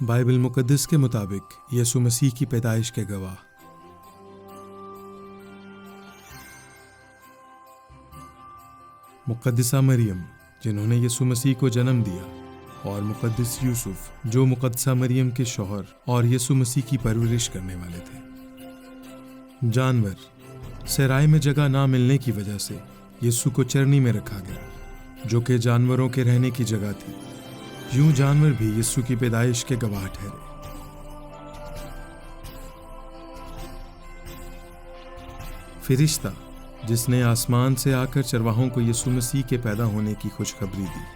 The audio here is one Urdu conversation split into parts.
بائبل مقدس کے مطابق یسوع مسیح کی پیدائش کے گواہ۔ مقدسہ مریم جنہوں نے یسوع مسیح کو جنم دیا، اور مقدس یوسف جو مقدسہ مریم کے شوہر اور یسوع مسیح کی پرورش کرنے والے تھے۔ جانور صحرائے میں جگہ نہ ملنے کی وجہ سے یسوع کو چرنی میں رکھا گیا، جو کہ جانوروں کے رہنے کی جگہ تھی۔ یوں جانور بھی یسوع کی پیدائش کے گواہ ٹھہرے۔ فرشتہ جس نے آسمان سے آ کر چرواہوں کو یسوع مسیح کے پیدا ہونے کی خوشخبری دی۔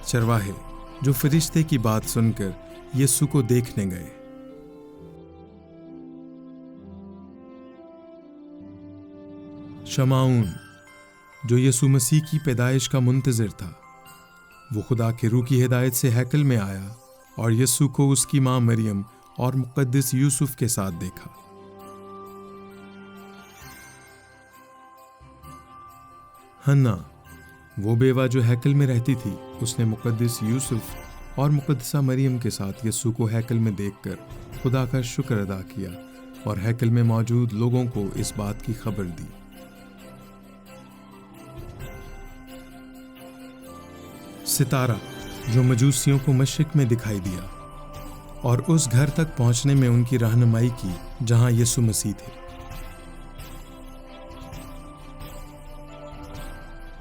چرواہے جو فرشتے کی بات سن کر یسوع کو دیکھنے گئے۔ شمعون جو یسوع مسیح کی پیدائش کا منتظر تھا، وہ خدا کے روح کی ہدایت سے ہیکل میں آیا اور یسوع کو اس کی ماں مریم اور مقدس یوسف کے ساتھ دیکھا۔ حنا وہ بیوہ جو ہیکل میں رہتی تھی، اس نے مقدس یوسف اور مقدسہ مریم کے ساتھ یسوع کو ہیکل میں دیکھ کر خدا کا شکر ادا کیا اور ہیکل میں موجود لوگوں کو اس بات کی خبر دی۔ ستارہ جو مجوسیوں کو مشرق میں دکھائی دیا اور اس گھر تک پہنچنے میں ان کی رہنمائی کی جہاں یسوع مسیح تھے۔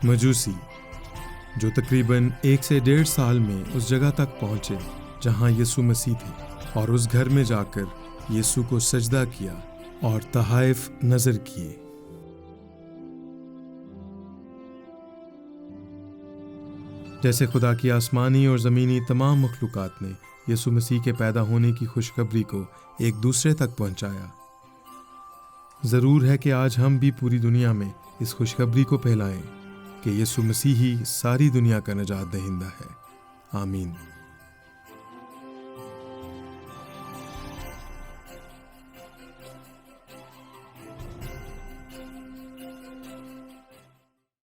مجوسی جو تقریباً 1 سے 1.5 سال میں اس جگہ تک پہنچے جہاں یسوع مسیح تھے اور اس گھر میں جا کر یسوع کو سجدہ کیا اور تحائف نذر کیے۔ جیسے خدا کی آسمانی اور زمینی تمام مخلوقات نے یسوع مسیح کے پیدا ہونے کی خوشخبری کو ایک دوسرے تک پہنچایا، ضرور ہے کہ آج ہم بھی پوری دنیا میں اس خوشخبری کو پھیلائیں کہ یسوع مسیح ہی ساری دنیا کا نجات دہندہ ہے۔ آمین۔